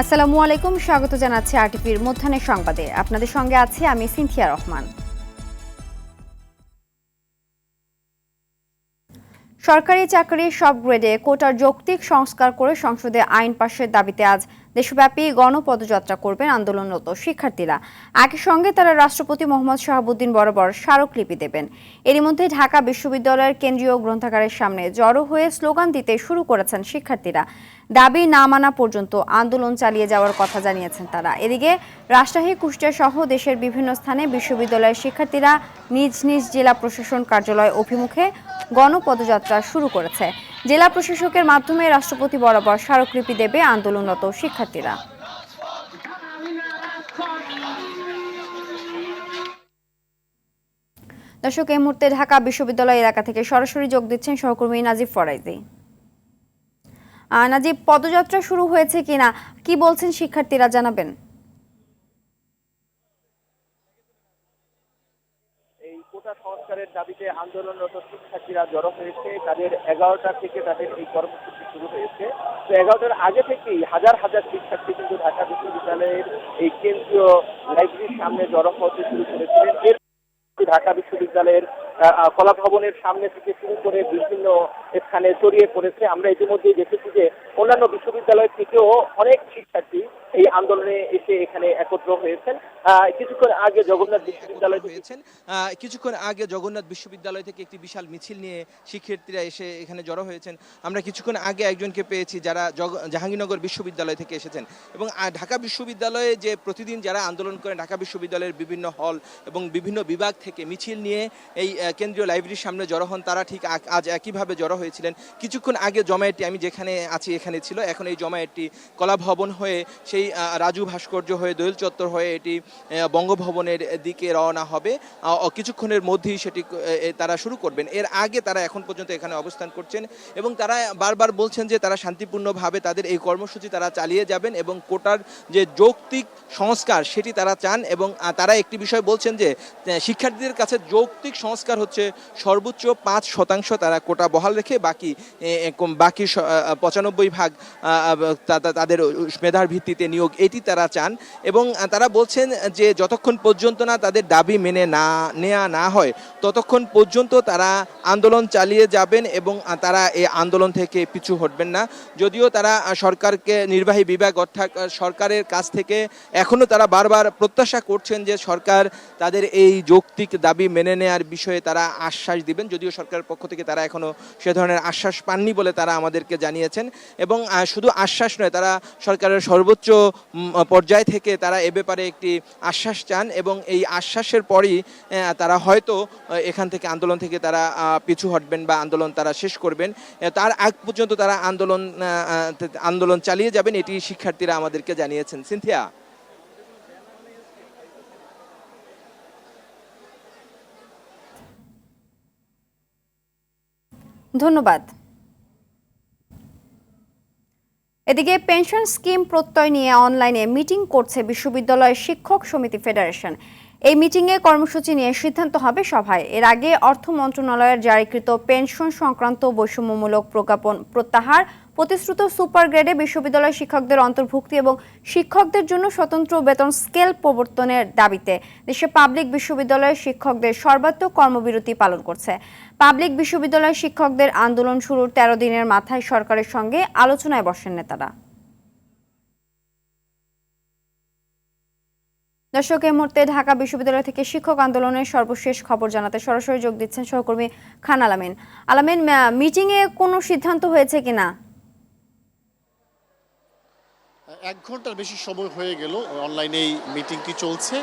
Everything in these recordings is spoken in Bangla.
আসসালামু আলাইকুম, স্বাগত জানাচ্ছি আরটিভির মধ্যাহ্নের সংবাদে। আপনাদের সঙ্গে আছি আমি সিনথিয়া রহমান। সরকারি চাকরির সব গ্রেডে কোটার যৌক্তিক সংস্কার করে সংসদে আইন পাশের দাবিতে আজ দেশব্যাপী গণপদযাত্রা করবেন আন্দোলনরত শিক্ষার্থীরা। একই সঙ্গে তারা রাষ্ট্রপতি মোহাম্মদ শাহাবুদ্দিন বরাবর স্মারকলিপি দেবেন। এরই মধ্যে ঢাকা বিশ্ববিদ্যালয়ের কেন্দ্রীয় গ্রন্থাগারের সামনে জড়ো হয়ে স্লোগান দিতে শুরু করেছেন শিক্ষার্থীরা। দাবি না মানা পর্যন্ত আন্দোলন চালিয়ে যাওয়ার কথা জানিয়েছেন তারা। এদিকে রাজশাহী, কুষ্টিয়া সহ দেশের বিভিন্ন স্থানে বিশ্ববিদ্যালয়ের শিক্ষার্থীরা নিজ নিজ জেলা প্রশাসন কার্যালয় অভিমুখে গণপদযাত্রা শুরু করেছে। জেলা প্রশাসকের মাধ্যমে রাষ্ট্রপতি বরাবর স্মারকলিপি দেবে আন্দোলনরত শিক্ষার্থীরা। দর্শক, এই মুহূর্তে ঢাকা বিশ্ববিদ্যালয় এলাকা থেকে সরাসরি যোগ দিচ্ছেন সহকর্মী নাজিব ফরাইজি। নাজিব, পদযাত্রা শুরু হয়েছে কিনা, কি বলছেন শিক্ষার্থীরা, জানাবেন। এই কোটা সংস্কারের দাবিতে আন্দোলনরত শিক্ষার্থীরা জড়ো হয়েছে। তাদের 11টা থেকে তাদের এই কর্মসূচি শুরু হয়েছে। তো 11টার আগে থেকেই হাজার হাজার শিক্ষার্থী কিন্তু ঢাকা বিশ্ববিদ্যালয়ের এই কেন্দ্রীয় লাইব্রেরির সামনে জড়ো হতে শুরু করেছিলেন। এর ঢাকা বিশ্ববিদ্যালয়ের কলা ভবনের সামনে থেকে শুরু করে বিভিন্ন স্থানে ছড়িয়ে পড়েছে। আমরা ইতিমধ্যেই দেখেছি যে অন্যান্য বিশ্ববিদ্যালয় থেকেও অনেক শিক্ষার্থী এই আন্দোলনে এসে এখানে একত্র হয়েছেন। কিছুক্ষণ আগে জগন্নাথ বিশ্ববিদ্যালয় থেকে একটি বিশাল মিছিল নিয়ে শিক্ষার্থীরা এসে এখানে জড়ো হয়েছেন। আমরা কিছুক্ষণ আগে একজনকে পেয়েছি যারা জাহাঙ্গীরনগর বিশ্ববিদ্যালয় থেকে এসেছেন। এবং ঢাকা বিশ্ববিদ্যালয়ে যে প্রতিদিন যারা আন্দোলন করেন, ঢাকা বিশ্ববিদ্যালয়ের বিভিন্ন হল এবং বিভিন্ন বিভাগ থেকে মিছিল নিয়ে এই কেন্দ্রীয় লাইব্রেরির সামনে জড়ো হন, তারা ঠিক আজ একইভাবে জড়ো হয়েছিলেন। কিছুক্ষণ আগে জমায়েতটি, আমি যেখানে আছি এখানে ছিল, এখন এই জমায়েতটি কলা ভবন হয়ে সেই রাজু ভাস্কর্য হয়ে দোয়েল চত্বর হয়ে এটি বঙ্গভবনের দিকে রওনা হবে। কিছুক্ষণের মধ্যেই সেটি তারা শুরু করবেন। এর আগে তারা এখন পর্যন্ত এখানে অবস্থান করছেন এবং তারা বারবার বলছেন যে তারা শান্তিপূর্ণভাবে তাদের এই কর্মসূচি তারা চালিয়ে যাবেন এবং কোটার যে যৌক্তিক সংস্কার সেটি তারা চান। এবং তারা একটি বিষয় বলছেন যে শিক্ষার্থীদের কাছে যৌক্তিক সংস্কার হচ্ছে সর্বোচ্চ 5% তারা কোটা বহাল রেখে বাকি 95% তাদের মেধার ভিত্তিতে নিয়োগ, এটি তারা চান। এবং তারা বলছেন যে যতক্ষণ পর্যন্ত না তাদের দাবি মেনে নেওয়া না হয় ততক্ষণ পর্যন্ত তারা আন্দোলন চালিয়ে যাবেন এবং তারা এই আন্দোলন থেকে পিছু হটবেন না। যদিও তারা সরকারকে, নির্বাহী বিভাগ অর্থাৎ সরকারের কাছ থেকে এখনও তারা বারবার প্রত্যাশা করছেন যে সরকার তাদের এই যৌক্তিক দাবি মেনে নেওয়ার বিষয়ে তারা আশ্বাস দিবেন। যদিও সরকারের পক্ষ থেকে তারা এখনও সে ধরনের আশ্বাস পাননি বলে তারা আমাদেরকে জানিয়েছেন। এবং শুধু আশ্বাস নয়, তারা সরকারের সর্বোচ্চ পর্যায় থেকে তারা এ ব্যাপারে একটি আশ্বাস চান এবং এই আশ্বাসের পরই তারা হয়তো এখান থেকে, আন্দোলন থেকে তারা পিছু হটবেন বা আন্দোলন তারা শেষ করবেন। তার আগ পর্যন্ত তারা আন্দোলন চালিয়ে যাবেন, এটি শিক্ষার্থীরা আমাদেরকে জানিয়েছেন। সিনথিয়া। ধন্যবাদ। এদিকে পেনশন স্কিম প্রত্যয় নিয়ে অনলাইনে মিটিং করছে বিশ্ববিদ্যালয় শিক্ষক সমিতি ফেডারেশন। এই মিটিংয়ে কর্মসূচি নিয়ে সিদ্ধান্ত হবে সভায়। এর আগে অর্থ মন্ত্রণালয়ের জারিকৃত পেনশন সংক্রান্ত বৈষম্যমূলক প্রজ্ঞাপন প্রত্যাহার, প্রতিশ্রুত সুপার গ্রেডে বিশ্ববিদ্যালয় শিক্ষকদের অন্তর্ভুক্তি এবং শিক্ষকদের জন্য স্বতন্ত্র বেতন স্কেল প্রবর্তনের দাবিতে দেশে পাবলিক বিশ্ববিদ্যালয়ের শিক্ষকদের সর্বাত্মক কর্মবিরতি পালন করছে। পাবলিক বিশ্ববিদ্যালয়ের শিক্ষকদের আন্দোলন শুরুর 13 দিনের মাথায় সরকারের সঙ্গে আলোচনায় বসেন নেতারা। দর্শক, এই মুহূর্তে ঢাকা বিশ্ববিদ্যালয় থেকে শিক্ষক আন্দোলনের সর্বশেষ খবর জানাতে সরাসরি যোগ দিচ্ছেন সহকর্মী খান আলামিন। আলামিন, মিটিংয়ে কোনো সিদ্ধান্ত হয়েছে কিনা? 1 ঘন্টার বেশি সময় হয়ে গেল অনলাইনে এই মিটিংটি চলছে।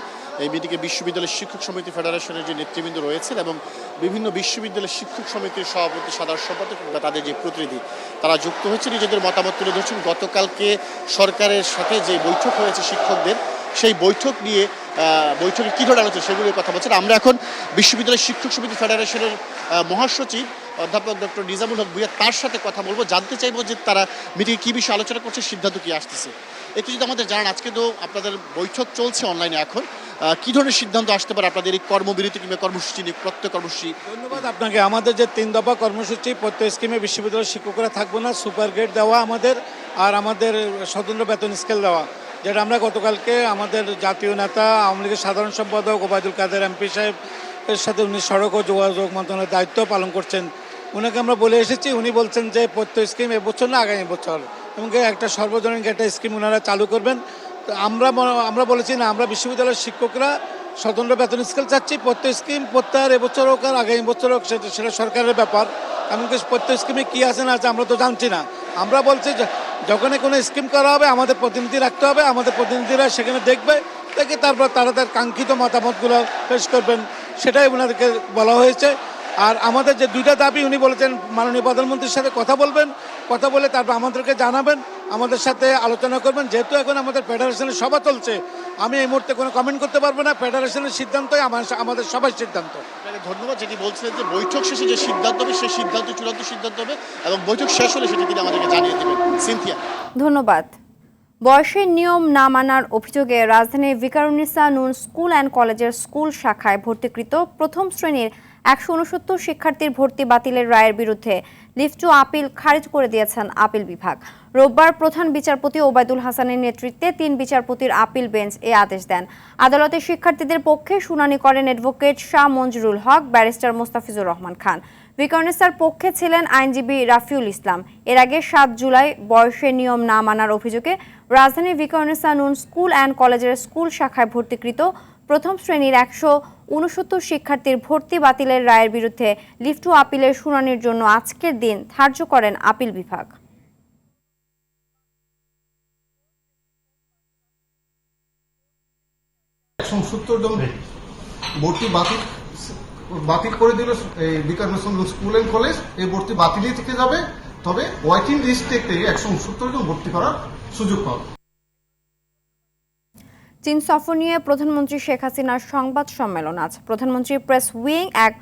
এই মিটিংয়ে বিশ্ববিদ্যালয় শিক্ষক সমিতি ফেডারেশনের যে নেতৃবৃন্দ রয়েছেন এবং বিভিন্ন বিশ্ববিদ্যালয়ের শিক্ষক সমিতির সভাপতি, সাধারণ সম্পাদক বা তাদের যে প্রতিনিধি, তারা যুক্ত হয়েছে, নিজেদের মতামত তুলে ধরছেন। গতকালকে সরকারের সাথে যে বৈঠক হয়েছে শিক্ষকদের, সেই বৈঠক নিয়ে বৈঠকে কী ধরনের আলোচনা সেগুলির কথা বলছেন। আমরা এখন বিশ্ববিদ্যালয় শিক্ষক সমিতি ফেডারেশনের মহাসচিব অধ্যাপক ডক্টর নিজামুল হক ভূঁইয়া তার সাথে কথা বলবো, জানতে চাইবো যে তারা মিটিংয়ে কী বিষয়ে আলোচনা করছে, সিদ্ধান্ত কী আসতেছে। একটু যদি আমাদের জানান, আজকে তো আপনাদের বৈঠক চলছে অনলাইনে, এখন কী ধরনের সিদ্ধান্ত আসতে পারে আপনাদের এই কর্মবিরতি কিংবা কর্মসূচি নিয়ে, প্রত্যেক কর্মসূচি? ধন্যবাদ আপনাকে। আমাদের যে 3 দফা কর্মসূচি, প্রত্যেক স্কিমে বিশ্ববিদ্যালয়ের শিক্ষকরা থাকবো না, সুপার গ্রেড দেওয়া আমাদের, আর আমাদের স্বতন্ত্র বেতন স্কেল দেওয়া, যেটা আমরা গতকালকে আমাদের জাতীয় নেতা আওয়ামী লীগের সাধারণ সম্পাদক ওবায়দুল কাদের এমপি সাহেবের সাথে, উনি সড়ক ও যোগাযোগ মন্ত্রণালয়ের দায়িত্ব পালন করছেন, উনাকে আমরা বলে এসেছি। উনি বলছেন যে প্রত্যেক স্কিম এবছর না আগামী বছর, এবং একটা সর্বজনীন একটা স্কিম ওনারা চালু করবেন। তো আমরা বলেছি না, আমরা বিশ্ববিদ্যালয়ের শিক্ষকরা স্বতন্ত্র বেতন স্কেল চাচ্ছি। প্রত্যেক স্কিম প্রত্যাহার এবছর হোক আর আগামী বছর হোক, সেটা সরকারের ব্যাপার। এমনকি প্রত্যেক স্কিমে কী আছে না আছে আমরা তো জানছি না। আমরা বলছি যখনই কোনো স্কিম করা হবে আমাদের প্রতিনিধি রাখতে হবে, আমাদের প্রতিনিধিরা সেখানে দেখবে, দেখে তারপর তারা তার কাঙ্ক্ষিত মতামতগুলো পেশ করবেন, সেটাই ওনাদেরকে বলা হয়েছে। আর আমাদের যে 2টা দাবি, উনি বলেছেন মাননীয় প্রধানমন্ত্রীর সাথে কথা বলবেন, কথা বলে তারপর আমাদেরকে জানাবেন, আমাদের সাথে আলোচনা করবেন। যেহেতু এখন আমাদের ফেডারেশনের সভা চলছে, আমি এই মুহূর্তে কোনো কমেন্ট করতে পারবো না। ফেডারেশনের সিদ্ধান্তই আমাদের সবাই সিদ্ধান্ত। ধন্যবাদ। যেটি বলছিলেন যে বৈঠক শেষে যে সিদ্ধান্ত হবে সেই সিদ্ধান্ত চূড়ান্ত সিদ্ধান্ত হবে, এবং বৈঠক শেষ হলে সেটি তিনি আমাদেরকে জানিয়ে দেবেন। সিনথিয়া, ধন্যবাদ। বয়সের নিয়ম না মানার অভিযোগে রাজধানীর ভিকারুন্নিসা নূন স্কুল অ্যান্ড কলেজের স্কুল শাখায় ভর্তিকৃত প্রথম শ্রেণীর 169 শিক্ষার্থীর ভর্তি বাতিলের রায়ের বিরুদ্ধে লিভ টু আপিল খারিজ করে দিয়েছেন আপিল বিভাগ। রোববার প্রধান বিচারপতি ওবায়দুল হাসানের নেতৃত্বে 3 বিচারপতির আপিল বেঞ্চ এ আদেশ দেন। আদালতে শিক্ষার্থীদের পক্ষে শুনানি করেন অ্যাডভোকেট শাহ মঞ্জুরুল হক, ব্যারিস্টার মোস্তাফিজুর রহমান খান। ভিকারুন্নিসার পক্ষে ছিলেন আইনজীবী রাফিউল ইসলাম। এর আগে 7 জুলাই বয়সের নিয়ম না মানার অভিযোগে রাজধানীর ভিকারুন্নিসা নূন স্কুল অ্যান্ড কলেজের স্কুল শাখায় ভর্তিকৃত প্রথম শ্রেণীর 169 শিক্ষার্থীর ভর্তি বাতিলের রায়ের বিরুদ্ধে লিভ টু আপিলের শুনানির জন্য আজকের দিন ধার্য করেন আপিল বিভাগ। ভর্তি বাতিল করে দিল ভিকারুন্নিসা স্কুল অ্যান্ড কলেজ। এই ভর্তি বাতিলই থেকে যাবে, তবে ওয়াইটিং লিস্ট থেকে 169 জন ভর্তি করার সুযোগ পাবে। চীন সফর নিয়ে প্রধানমন্ত্রী শেখ হাসিনার সংবাদ সম্মেলন আজ। প্রধানমন্ত্রী প্রেস উইং এক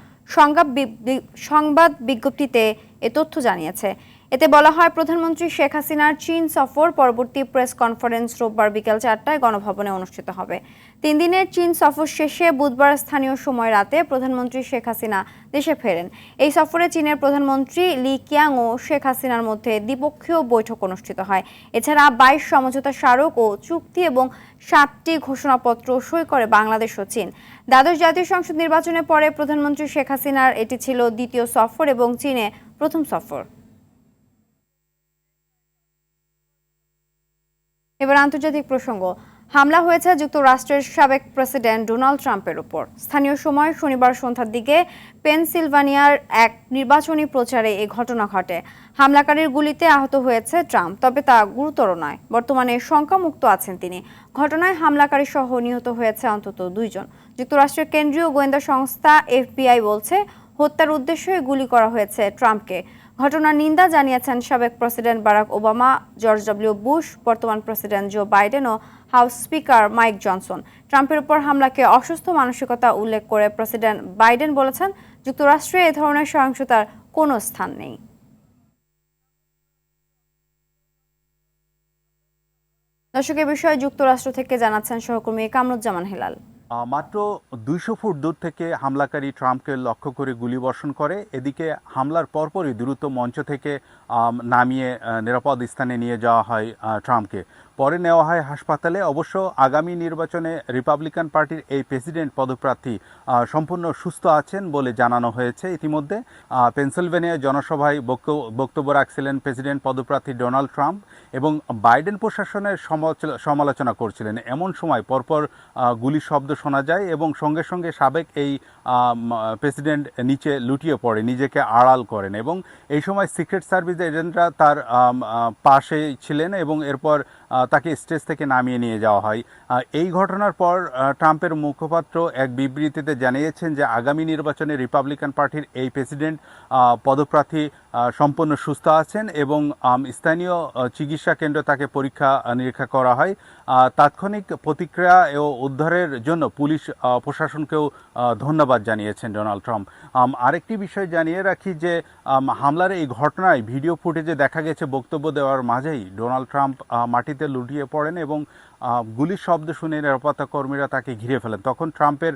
সংবাদ বিজ্ঞপ্তিতে এ তথ্য জানিয়েছে। এতে বলা হয়, প্রধানমন্ত্রী শেখ হাসিনার চীন সফর পরবর্তী প্রেস কনফারেন্স রোববার বিকেল 4টায় গণভবনে অনুষ্ঠিত হবে। 3 দিনের চীন সফর শেষে বুধবার স্থানীয় সময় রাতে প্রধানমন্ত্রী শেখ হাসিনা দেশে ফেরেন। এই সফরে চীনের প্রধানমন্ত্রী লি কিয়াং ও শেখ হাসিনার মধ্যে দ্বিপক্ষীয় বৈঠক অনুষ্ঠিত হয়। এছাড়া 22 সমঝোতা স্মারক ও চুক্তি এবং 7টি ঘোষণাপত্র সই করে বাংলাদেশ ও চীন। দ্বাদশ জাতীয় সংসদ নির্বাচনের পরে প্রধানমন্ত্রী শেখ হাসিনার এটি ছিল দ্বিতীয় সফর এবং চীনে প্রথম সফর। এবার আন্তর্জাতিক প্রসঙ্গ। হামলা হয়েছে যুক্তরাষ্ট্রের সাবেক প্রেসিডেন্ট ডোনাল্ড ট্রাম্পের উপর। স্থানীয় সময় শনিবার সন্ধ্যার দিকে পেনসিলভানিয়ার এক নির্বাচনী প্রচারে এই ঘটনা ঘটে। হামলাকারীর গুলিতে আহত হয়েছে ট্রাম্প, তবে তা গুরুতর নয়। বর্তমানে শঙ্কামুক্ত আছেন তিনি। ঘটনায় হামলাকারী সহ নিহত হয়েছে অন্তত 2 জন। যুক্তরাষ্ট্রের কেন্দ্রীয় গোয়েন্দা সংস্থা FBI বলছে, হত্যার উদ্দেশ্যে গুলি করা হয়েছে ট্রাম্পকে। ঘটনার নিন্দা জানিয়েছেন সাবেক president Barack Obama, George W Bush, বর্তমান প্রেসিডেন্ট জো বাইডেন ও হাউস স্পিকার মাইক জনসন। ট্রাম্পের উপর হামলাকে অসুস্থ মানসিকতা উল্লেখ করে প্রেসিডেন্ট বাইডেন বলেছেন, যুক্তরাষ্ট্রে এ ধরনের সহিংসতার কোনো স্থান নেই। দর্শকের বিষয়ে যুক্তরাষ্ট্র থেকে জানাচ্ছেন সহকর্মী কামরুজ্জামান হেলাল। মাত্র 200 ফুট দূর থেকে হামলাকারী ট্রাম্পকে লক্ষ্য করে গুলিবর্ষণ করে। এদিকে হামলার পরপরই দ্রুত মঞ্চ থেকে নামিয়ে নিরাপদ স্থানে নিয়ে যাওয়া হয় ট্রাম্পকে। পরে নেওয়া হয় হাসপাতালে। অবশ্য আগামী নির্বাচনে রিপাবলিকান পার্টির এই প্রেসিডেন্ট পদপ্রার্থী সম্পূর্ণ সুস্থ আছেন বলে জানানো হয়েছে। ইতিমধ্যে পেনসিলভেনিয়া জনসভায় বক্তব্য রাখছিলেন প্রেসিডেন্ট পদপ্রার্থী ডোনাল্ড ট্রাম্প এবং বাইডেন প্রশাসনের সমালোচনা করছিলেন। এমন সময় পরপর গুলির শব্দ শোনা যায় এবং সঙ্গে সঙ্গে সাবেক এই প্রেসিডেন্ট নিচে লুটিয়ে পড়ে, নিজেকে আড়াল করেন এবং এই সময় সিক্রেট সার্ভিস এজেন্টরা তার পাশে ছিলেন এবং এরপর তাকে স্টেজ থেকে নামিয়ে নিয়ে যাওয়া হয়। এই ঘটনার পর ট্রাম্পের মুখপাত্র এক বিবৃতিতে জানিয়েছেন যে আগামী নির্বাচনে রিপাবলিকান পার্টির এই প্রেসিডেন্ট পদপ্রার্থী সম্পূর্ণ সুস্থ আছেন এবং স্থানীয় চিকিৎসা কেন্দ্রে তাকে পরীক্ষা নিরীক্ষা করা হয়। তাৎক্ষণিক প্রতিক্রিয়া ও উদ্ধারের জন্য পুলিশ প্রশাসনকেও ধন্যবাদ জানিয়েছেন ডোনাল্ড ট্রাম্প। আরেকটি বিষয় জানিয়ে রাখি যে হামলার এই ঘটনায় ভিডিও ফুটেজে দেখা গেছে বক্তব্য দেওয়ার মাঝেই ডোনাল্ড ট্রাম্প মাটিতে লুটিয়ে পড়েন এবং গুলির শব্দ শুনে নিরাপত্তা কর্মীরা তাকে ঘিরে ফেলেন। তখন ট্রাম্পের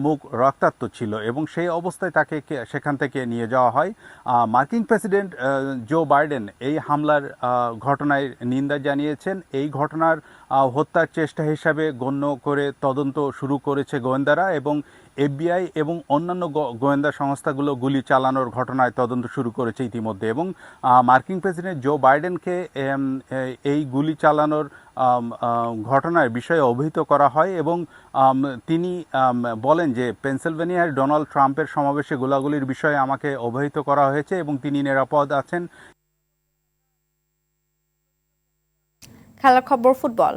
মুখ রক্তাক্ত ছিল এবং সেই অবস্থায় তাকে সেখান থেকে নিয়ে যাওয়া হয়। মার্কিন প্রেসিডেন্ট জো বাইডেন এই হামলার ঘটনায় নিন্দা জানিয়েছেন। এই ঘটনার হত্যার চেষ্টা হিসাবে গণ্য করে তদন্ত শুরু করেছে গোয়েন্দারা এবং FBI এবং অন্যান্য গোয়েন্দা সংস্থাগুলো গুলি চালানোর ঘটনায় তদন্ত শুরু করেছে ইতিমধ্যে এবং মার্কিন প্রেসিডেন্ট জো বাইডেনকে এই গুলি চালানোর ঘটনার বিষয়ে অবহিত করা হয় এবং তিনি বলেন যে পেনসিলভেনিয়ার ডোনাল্ড ট্রাম্পের সমাবেশে গোলাগুলির বিষয়ে আমাকে অবহিত করা হয়েছে এবং তিনি নিরাপদ আছেন। খেলার খবর ফুটবল।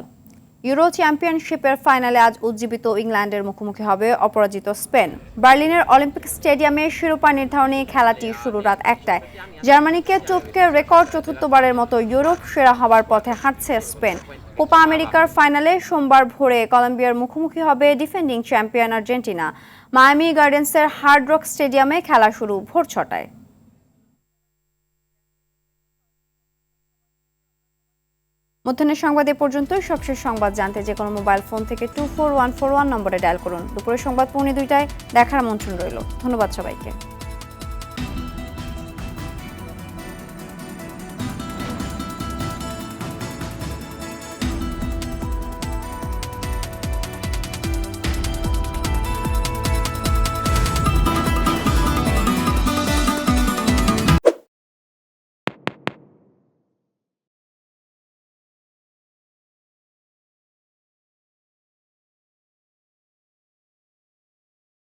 ইউরো চ্যাম্পিয়নশিপের ফাইনালে আজ উজ্জীবিত ইংল্যান্ডের মুখোমুখি হবে অপরাজিত স্পেন। বার্লিনের অলিম্পিক স্টেডিয়ামে শিরোপা নির্ধারণী খেলাটি শুরু রাত 1টায়। জার্মানিকে টপকে রেকর্ড চতুর্থবারের মতো ইউরোপ সেরা হওয়ার পথে হাঁটছে স্পেন। কোপা আমেরিকার ফাইনালে সোমবার ভোরে কলম্বিয়ার মুখোমুখি হবে ডিফেন্ডিং চ্যাম্পিয়ন আর্জেন্টিনা। মায়ামি গার্ডেন্সের হার্ড রক স্টেডিয়ামে খেলা শুরু ভোর 6টায়। মধ্যাহ্নের সংবাদ এ পর্যন্তই। সবশেষ সংবাদ জানতে যে কোনো মোবাইল ফোন থেকে 24141 নম্বরে ডায়াল করুন। দুপুরের সংবাদ পৌনে 2টায় দেখার আমন্ত্রণ রইল। ধন্যবাদ সবাইকে।